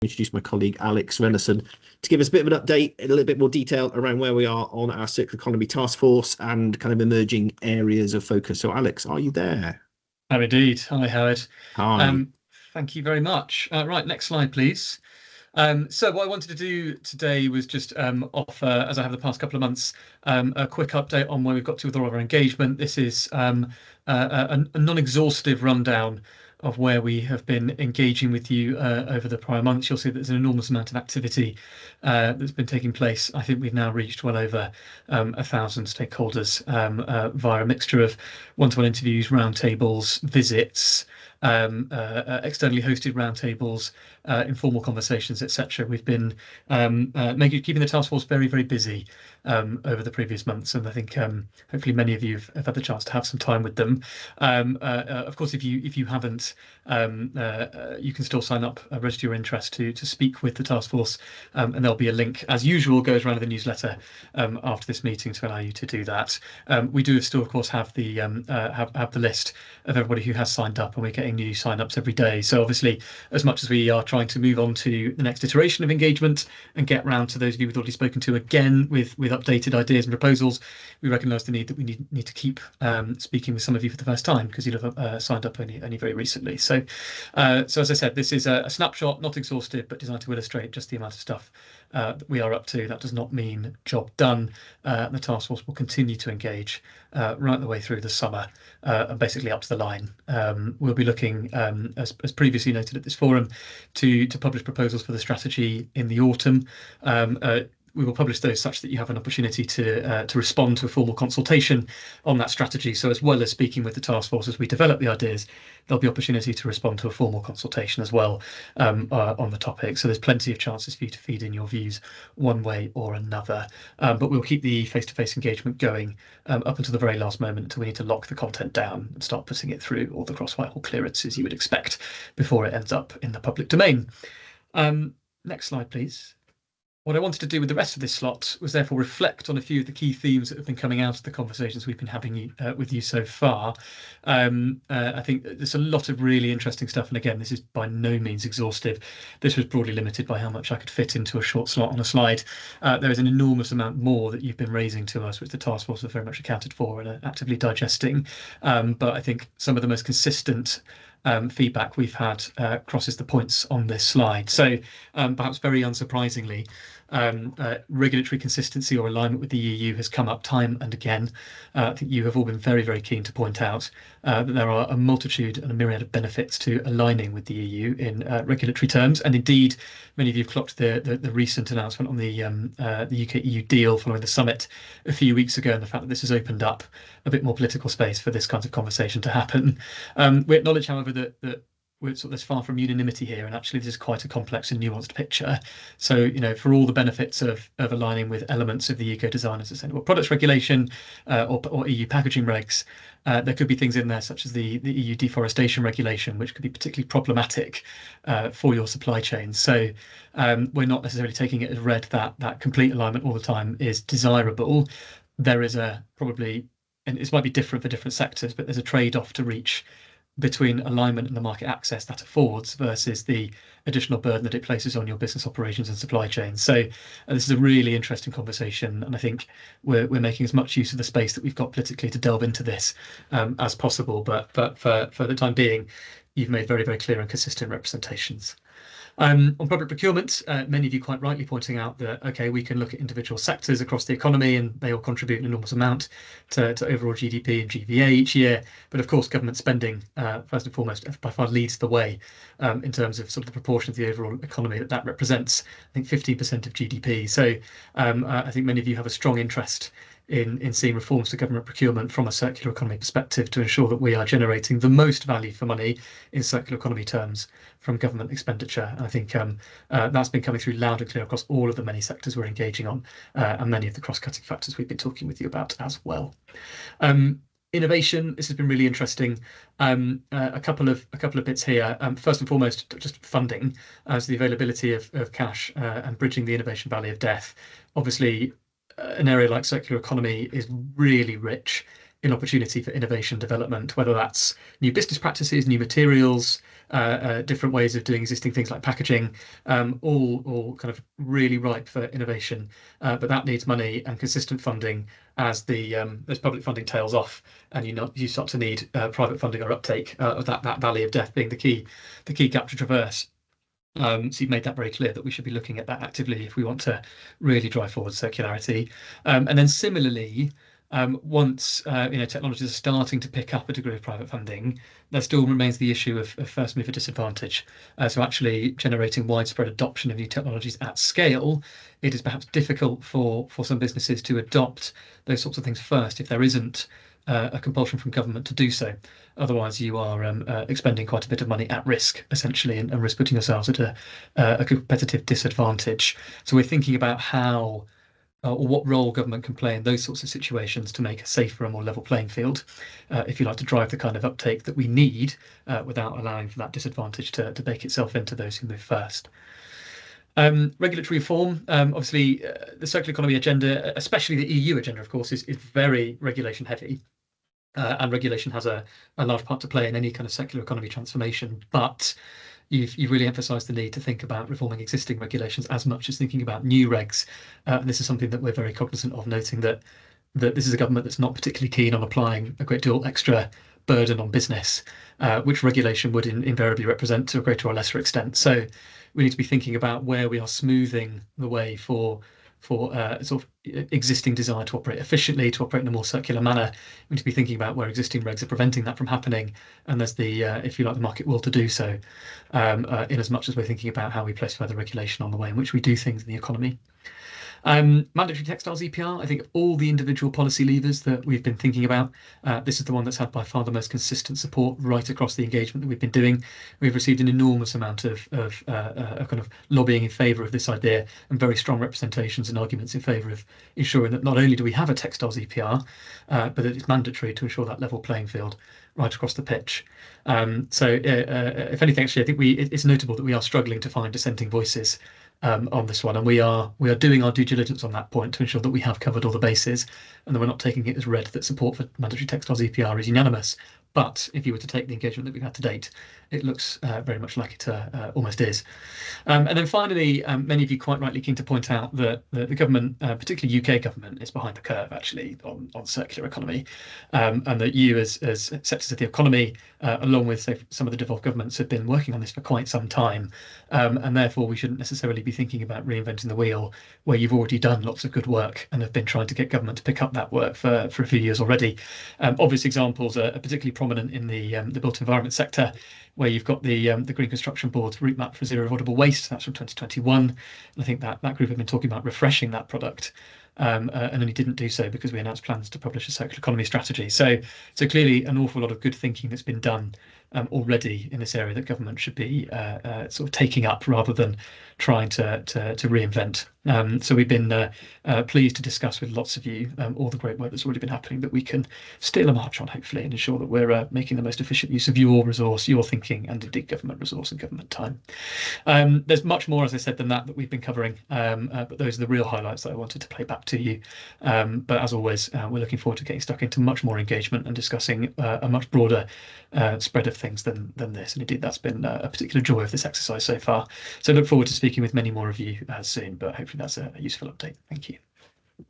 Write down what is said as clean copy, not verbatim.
introduce my colleague Alex Renison to give us a bit of an update, a little bit more detail around where we are on our circular economy task force and kind of emerging areas of focus. So, Alex, are you there? I'm indeed. Hi, Howard. Hi. Thank you very much. Right, next slide, please. So what I wanted to do today was just offer, as I have the past couple of months, a quick update on where we've got to with all of our engagement. This is a non-exhaustive rundown of where we have been engaging with you over the prior months. You'll see that there's an enormous amount of activity that's been taking place. I think we've now reached well over 1,000 stakeholders via a mixture of one-to-one interviews, roundtables, visits, externally hosted roundtables, informal conversations, etc. We've been keeping the task force very, very busy over the previous months, and I think hopefully many of you have had the chance to have some time with them. Of course, if you haven't, you can still sign up, register your interest to speak with the task force, and there'll be a link, as usual, goes around in the newsletter after this meeting to allow you to do that. We do still, of course, have the have the list of everybody who has signed up, and we're getting new sign-ups every day. So obviously, as much as we are trying to move on to the next iteration of engagement and get round to those of you we've already spoken to again with updated ideas and proposals, we recognise the need that we need to keep speaking with some of you for the first time, because you'll have signed up only very recently. So as I said, this is a snapshot, not exhaustive, but designed to illustrate just the amount of stuff that we are up to. That does not mean job done. The task force will continue to engage right the way through the summer and basically up to the line. We'll be looking, as previously noted at this forum, to publish proposals for the strategy in the autumn. We will publish those such that you have an opportunity to respond to a formal consultation on that strategy. So as well as speaking with the task force as we develop the ideas, there'll be opportunity to respond to a formal consultation as well on the topic. So there's plenty of chances for you to feed in your views one way or another. But we'll keep the face-to-face engagement going up until the very last moment, until we need to lock the content down and start putting it through all the cross-Whitehall clearances you would expect before it ends up in the public domain. Next slide, please. What I wanted to do with the rest of this slot was therefore reflect on a few of the key themes that have been coming out of the conversations we've been having with you so far. I think there's a lot of really interesting stuff, and again, this is by no means exhaustive. This was broadly limited by how much I could fit into a short slot on a slide. There is an enormous amount more that you've been raising to us, which the task force have very much accounted for and are actively digesting. But I think some of the most consistent feedback we've had crosses the points on this slide. So perhaps very unsurprisingly, regulatory consistency or alignment with the EU has come up time and again. I think you have all been very, very keen to point out that there are a multitude and a myriad of benefits to aligning with the EU in regulatory terms. And indeed, many of you have clocked the recent announcement on the UK-EU deal following the summit a few weeks ago, and the fact that this has opened up a bit more political space for this kind of conversation to happen. We acknowledge, however, that there's far from unanimity here, and actually this is quite a complex and nuanced picture. So, for all the benefits of aligning with elements of the Eco-Design and Sustainable Products Regulation or EU packaging regs, there could be things in there such as the EU Deforestation Regulation, which could be particularly problematic for your supply chain. So we're not necessarily taking it as read that complete alignment all the time is desirable. There is probably, and this might be different for different sectors, but there's a trade-off to reach between alignment and the market access that affords versus the additional burden that it places on your business operations and supply chains. So this is a really interesting conversation, and I think we're making as much use of the space that we've got politically to delve into this as possible. But for the time being, you've made very, very clear and consistent representations. On public procurement, many of you quite rightly pointing out that, okay, we can look at individual sectors across the economy and they all contribute an enormous amount to overall GDP and GVA each year. But of course, government spending, first and foremost, by far leads the way in terms of sort of the proportion of the overall economy that represents, I think, 15% of GDP. So I think many of you have a strong interest in seeing reforms to government procurement from a circular economy perspective to ensure that we are generating the most value for money in circular economy terms from government expenditure. And I think that's been coming through loud and clear across all of the many sectors we're engaging on and many of the cross-cutting factors we've been talking with you about as well. Innovation, this has been really interesting. A couple of bits here. First and foremost, just funding, as the availability of cash and bridging the innovation valley of death. Obviously, an area like circular economy is really rich in opportunity for innovation development, whether that's new business practices, new materials, different ways of doing existing things like packaging, all kind of really ripe for innovation. But that needs money and consistent funding as public funding tails off, and you start to need private funding or uptake of that valley of death being the key gap to traverse. So you've made that very clear that we should be looking at that actively if we want to really drive forward circularity. And then similarly, once technologies are starting to pick up a degree of private funding, there still remains the issue of first mover disadvantage. So actually generating widespread adoption of new technologies at scale, it is perhaps difficult for some businesses to adopt those sorts of things first if there isn't a compulsion from government to do so. Otherwise, you are expending quite a bit of money at risk, essentially, and risk putting yourselves at a competitive disadvantage. So we're thinking about how or what role government can play in those sorts of situations to make a safer and more level playing field, if you like, to drive the kind of uptake that we need without allowing for that disadvantage to bake itself into those who move first. Regulatory reform, obviously, the circular economy agenda, especially the EU agenda, of course, is very regulation heavy. And regulation has a large part to play in any kind of circular economy transformation. But you've really emphasised the need to think about reforming existing regulations as much as thinking about new regs. And this is something that we're very cognizant of, noting that this is a government that's not particularly keen on applying a great deal extra burden on business, which regulation would invariably represent to a greater or lesser extent. So we need to be thinking about where we are smoothing the way for sort of existing desire to operate efficiently, to operate in a more circular manner. We need to be thinking about where existing regs are preventing that from happening, and there's the, if you like, the market will to do so, in as much as we're thinking about how we place further regulation on the way in which we do things in the economy. Mandatory textiles EPR, I think of all the individual policy levers that we've been thinking about, this is the one that's had by far the most consistent support right across the engagement that we've been doing. We've received an enormous amount of kind of lobbying in favour of this idea, and very strong representations and arguments in favour of ensuring that not only do we have a textiles EPR, but that it's mandatory to ensure that level playing field right across the pitch. So if anything, actually, I think it's notable that we are struggling to find dissenting voices on this one, and we are doing our due diligence on that point to ensure that we have covered all the bases, and that we're not taking it as read that support for mandatory textiles EPR is unanimous. But if you were to take the engagement that we've had to date, it looks very much like it almost is. And then finally, many of you quite rightly keen to point out that the government, particularly UK government, is behind the curve actually on circular economy, and that you as sectors of the economy, along with say, some of the devolved governments, have been working on this for quite some time, and therefore we shouldn't necessarily be thinking about reinventing the wheel where you've already done lots of good work and have been trying to get government to pick up that work for a few years already. Obvious examples are particularly prominent in the built environment sector, where you've got the Green Construction Board's route map for zero avoidable waste. That's from 2021. And I think that group have been talking about refreshing that product, and only didn't do so because we announced plans to publish a circular economy strategy. So clearly an awful lot of good thinking that's been done already in this area that government should be sort of taking up rather than trying to reinvent. So we've been pleased to discuss with lots of you all the great work that's already been happening that we can steal a march on, hopefully, and ensure that we're making the most efficient use of your resource, your thinking, and indeed government resource and government time. There's much more, as I said, than that we've been covering, but those are the real highlights that I wanted to play back to you. But as always, we're looking forward to getting stuck into much more engagement and discussing a much broader spread of things than this. And indeed, that's been a particular joy of this exercise so far. So look forward to speaking with many more of you soon, but hopefully that's a useful update. Thank you.